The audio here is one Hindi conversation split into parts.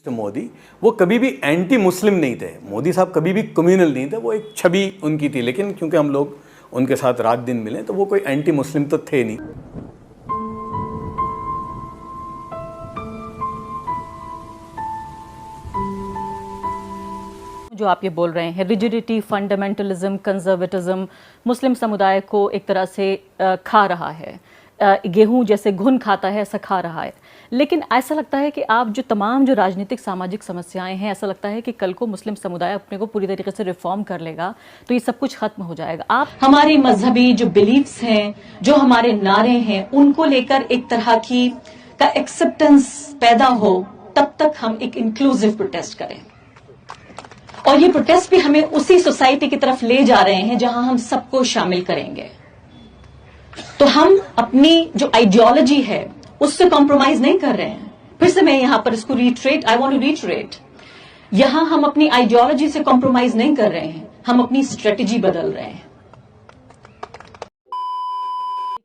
तो मोदी वो कभी भी एंटी मुस्लिम नहीं थे। मोदी साहब कभी भी कम्युनल नहीं थे, वो एक छवि उनकी थी। लेकिन क्योंकि हम लोग उनके साथ रात दिन मिले तो वो कोई एंटी मुस्लिम तो थे नहीं। जो आप ये बोल रहे हैं रिजिडिटी, फंडामेंटलिज्म, कंजर्वेटिज्म मुस्लिम समुदाय को एक तरह से खा रहा है, गेहूं जैसे घुन खाता है ऐसा खा रहा है। लेकिन ऐसा लगता है कि आप जो तमाम जो राजनीतिक सामाजिक समस्याएं हैं, ऐसा लगता है कि कल को मुस्लिम समुदाय अपने को पूरी तरीके से रिफॉर्म कर लेगा तो ये सब कुछ खत्म हो जाएगा। आप हमारे मजहबी जो बिलीफ्स हैं, जो हमारे नारे हैं, उनको लेकर एक तरह की का एक्सेप्टेंस पैदा हो, तब तक हम एक इंक्लूसिव प्रोटेस्ट करें। और ये प्रोटेस्ट भी हमें उसी सोसाइटी की तरफ ले जा रहे हैं जहां हम सबको शामिल करेंगे। तो हम अपनी जो आइडियोलॉजी है उससे कॉम्प्रोमाइज नहीं कर रहे हैं। फिर से मैं यहां पर इसको आई वांट टू रीट्रेट, यहां हम अपनी आइडियोलॉजी से कॉम्प्रोमाइज नहीं कर रहे हैं, हम अपनी स्ट्रेटेजी बदल रहे हैं।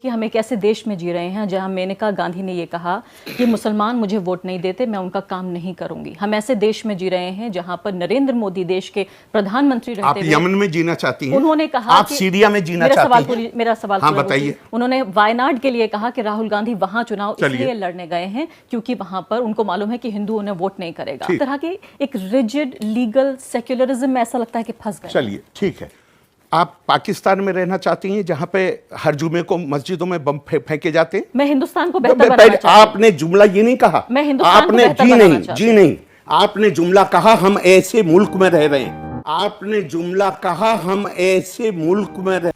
कि हम एक ऐसे देश में जी रहे हैं जहां मेनका गांधी ने ये कहा कि मुसलमान मुझे वोट नहीं देते, मैं उनका काम नहीं करूंगी। हम ऐसे देश में जी रहे हैं जहां पर नरेंद्र मोदी देश के प्रधानमंत्री रहते हैं। आप यमन में जीना चाहती हैं? उन्होंने कहा आप सीरिया में जीना चाहती हैं? मेरा सवाल हाँ, बताइए। उन्होंने वायनाड के लिए कहा कि राहुल गांधी वहां चुनाव इसलिए लड़ने गए हैं क्योंकि वहां पर उनको मालूम है कि हिंदू उन्हें वोट नहीं करेगा। इस तरह की एक रिजिड लीगल सेक्युलरिज्म में ऐसा लगता है कि फंस गए। चलिए ठीक है, आप पाकिस्तान में रहना चाहती हैं जहां पे हर जुमे को मस्जिदों में बम फेंके जाते हैं? मैं हिंदुस्तान को बेहतर बनाना चाहती हूं। आपने जुमला ये नहीं कहा, मैं हिंदुस्तान को बेहतर बनाना चाहती हूं। जी नहीं, आपने जुमला कहा हम ऐसे मुल्क में रह रहे हैं। आपने जुमला कहा हम ऐसे मुल्क में रह।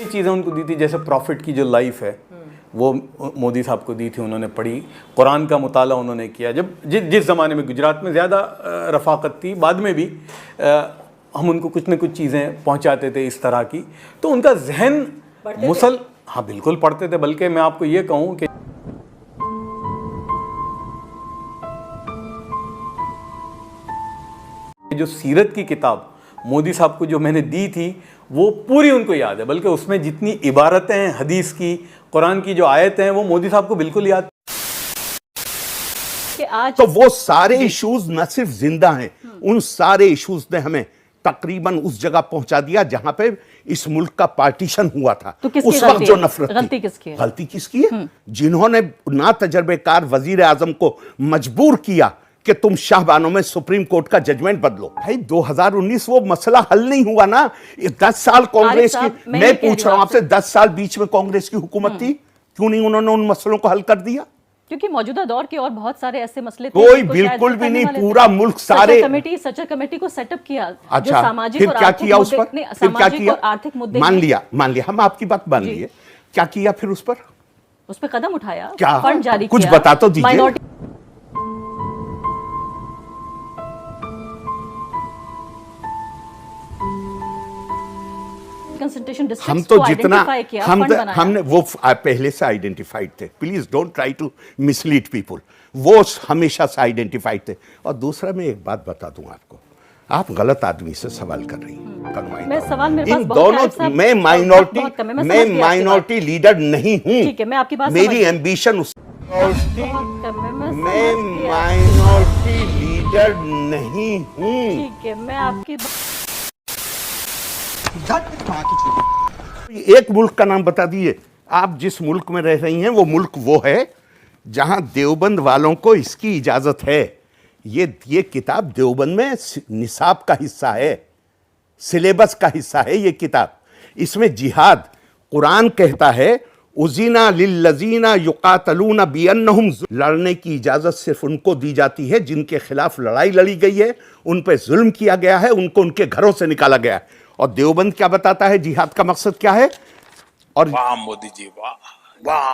चीज़ें उनको दी थी, जैसे प्रॉफिट की जो लाइफ है वो मोदी साहब को दी थी, उन्होंने पढ़ी। कुरान का मुताला उन्होंने किया। जब जिस ज़माने में गुजरात में ज़्यादा रफ़ाकत थी, बाद में भी हम उनको कुछ न कुछ चीज़ें पहुंचाते थे इस तरह की, तो उनका जहन हाँ बिल्कुल पढ़ते थे। बल्कि मैं आपको ये कहूँ कि जो सीरत की किताब मोदी साहब को जो मैंने दी थी वो पूरी उनको याद है। बल्कि उसमें जितनी इबारतें हैं हदीस की, कुरान की जो आयतें हैं, वो मोदी साहब को बिल्कुल याद कि आज तो वो सारे इश्यूज न सिर्फ जिंदा हैं, उन सारे इश्यूज ने हमें तकरीबन उस जगह पहुंचा दिया जहां पे इस मुल्क का पार्टीशन हुआ था। तो उस वक्त जो नफरत गलती किसकी है? गलती किसकी है? जिन्होंने ना तजर्बेकार वजीर आजम को मजबूर किया कि तुम शाहबानों में सुप्रीम कोर्ट का जजमेंट बदलो। भाई 2019 वो मसला हल नहीं हुआ ना। 10 साल कांग्रेस की, मैं पूछ रहा हूं आपसे, 10 साल बीच में कांग्रेस की हुकूमत थी, क्यों नहीं उन्होंने उन मसलों को हल कर दिया? क्योंकि मौजूदा दौर के और बहुत सारे ऐसे मसले थे। कोई बिल्कुल भी नहीं, पूरा मुल्क सारे सचर कमेटी को सेटअप किया। अच्छा, जो सामाजिक फिर और क्या आर्थिक किया उस पर? फिर क्या किया? आर्थिक मुद्दे मान लिया हम आपकी बात मान लिए। क्या किया फिर उस पर कदम उठाया? क्या फंड जारी कुछ किया? बता तो दीजिए। हम तो जितना हमने वो पहले से आइडेंटिफाइड थे। Please don't try to mislead people. वो हमेशा से आइडेंटिफाइड थे। और दूसरा मैं एक बात बता दूं आपको, आप गलत आदमी से सवाल कर रही हैं। मैं सवाल मेरे पास इन दोनों, मैं माइनॉरिटी लीडर नहीं हूं। ठीक है, मैं आपकी बात मेरी एम्बिशन मैं माइनॉरिटी लीडर नहीं हूं। ठीक है, मैं आपकी एक मुल्क का नाम बता दिए आप जिस मुल्क में रह रही हैं। वो मुल्क वो है जहां देवबंद वालों को इसकी इजाजत है। ये किताब देवबंद में निसाब का हिस्सा है, सिलेबस का हिस्सा है ये किताब। इसमें जिहाद, कुरान कहता है उज़ीना लिल्लज़ीना युक़ातलूना बिअन्नहुम, लड़ने की इजाजत सिर्फ उनको दी जाती है जिनके खिलाफ लड़ाई लड़ी गई है, उन पर जुल्म किया गया है, उनको उनके घरों से निकाला गया है। और देवबंद क्या बताता है जिहाद का मकसद क्या है? और वाह मोदी जी, वाह वाह।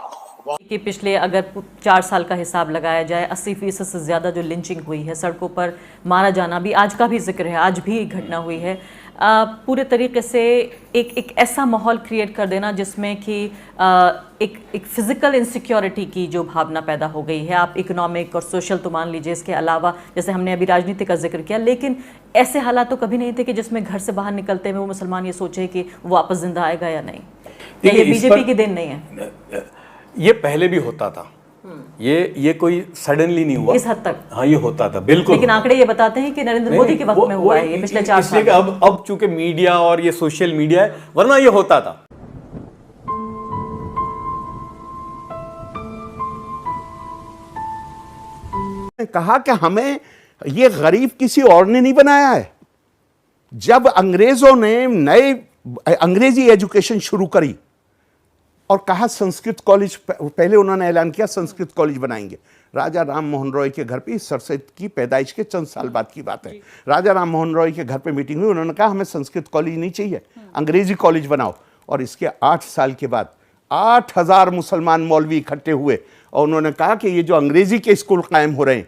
कि पिछले अगर 4 साल का हिसाब लगाया जाए 80% से ज़्यादा जो लिंचिंग हुई है, सड़कों पर मारा जाना भी आज का भी जिक्र है, आज भी घटना हुई है। पूरे तरीके से एक ऐसा माहौल क्रिएट कर देना जिसमें कि एक फिजिकल इनसिक्योरिटी की जो भावना पैदा हो गई है, आप इकोनॉमिक और सोशल तो मान लीजिए, इसके अलावा जैसे हमने अभी राजनीति का जिक्र किया, लेकिन ऐसे हालात तो कभी नहीं थे कि जिसमें घर से बाहर निकलते हुए वो मुसलमान ये सोचे कि वो वापस जिंदा आएगा या नहीं। ये बीजेपी की देन नहीं है, ये पहले भी होता था, ये कोई सडनली नहीं हुआ इस हद तक। हाँ, ये होता था बिल्कुल। लेकिन आंकड़े ये बताते हैं कि नरेंद्र मोदी के वक्त में हुआ है ये पिछले 4 साल। इसलिए अब चूंकि मीडिया और ये सोशल मीडिया है, वरना ये होता था। कहा कि हमें ये गरीब किसी और ने नहीं बनाया है। जब अंग्रेजों ने अंग्रेजी एजुकेशन शुरू करी और कहा संस्कृत कॉलेज, पहले उन्होंने ऐलान किया संस्कृत कॉलेज बनाएंगे। राजा राम मोहन रॉय के घर पे, इस सरसद की पैदाइश के चंद साल बाद की बात है, राजा राम मोहन रॉय के घर पे मीटिंग हुई, उन्होंने कहा हमें संस्कृत कॉलेज नहीं चाहिए, अंग्रेजी कॉलेज बनाओ। और इसके 8 साल के बाद 8000 मुसलमान मौलवी इकट्ठे हुए और उन्होंने कहा कि ये जो अंग्रेजी के स्कूल कायम हो रहे हैं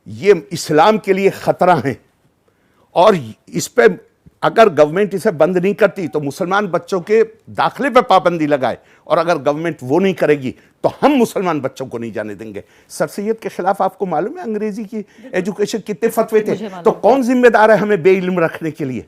ये इस्लाम के लिए खतरा है, और इस पे अगर गवर्नमेंट इसे बंद नहीं करती तो मुसलमान बच्चों के दाखिले पे पाबंदी लगाए, और अगर गवर्नमेंट वो नहीं करेगी तो हम मुसलमान बच्चों को नहीं जाने देंगे। सर सैयद के खिलाफ आपको मालूम है अंग्रेजी की एजुकेशन कितने फतवे थे, तो कौन जिम्मेदार है हमें बेइल्म रखने के लिए?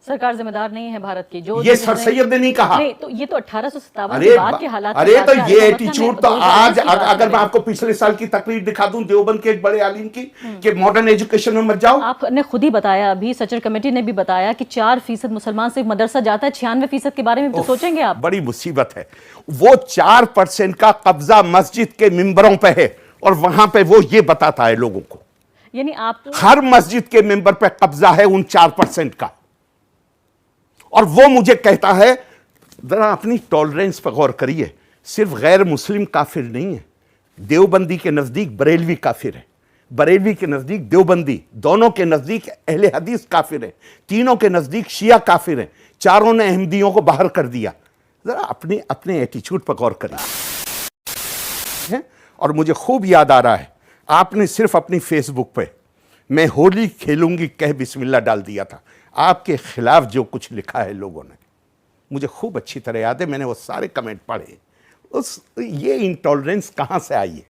सरकार जिम्मेदार नहीं है भारत की, जो ये सर सैयद ने नहीं कहा। नहीं, तो ये तो 1857 के बाद के हालात। अरे तो ये एटीट्यूड तो आज, अगर मैं आपको पिछले साल की तकरीर दिखा दूं देवबंद के एक बड़े आलिम की कि मॉडर्न एजुकेशन में मत जाओ। आपने खुद ही बताया, अभी सचर कमेटी ने भी बताया कि 4% मुसलमान से मदरसा जाता है, 96% के बारे में तो सोचेंगे आप। बड़ी मुसीबत है। वो 4% का कब्जा मस्जिद के मिंबरों पे है, और वहां पे वो ये बताता है लोगों को, यानी आप हर मस्जिद के मिंबर पे कब्जा है उन 4% का। और वो मुझे कहता है, जरा अपनी टॉलरेंस पर गौर करिए, सिर्फ गैर मुस्लिम काफिर नहीं है, देवबंदी के नजदीक बरेलवी काफिर है, बरेलवी के नजदीक देवबंदी, दोनों के नजदीक अहले हदीस काफिर है, तीनों के नजदीक शिया काफिर है, चारों ने अहमदियों को बाहर कर दिया। जरा अपने एटीट्यूड पर गौर करिए। और मुझे खूब याद आ रहा है, आपने सिर्फ अपनी फेसबुक पे मैं होली खेलूंगी कह बिस्मिल्लाह डाल दिया था, आपके खिलाफ जो कुछ लिखा है लोगों ने, मुझे खूब अच्छी तरह याद है, मैंने वो सारे कमेंट पढ़े। ये इंटॉलरेंस कहां से आई है?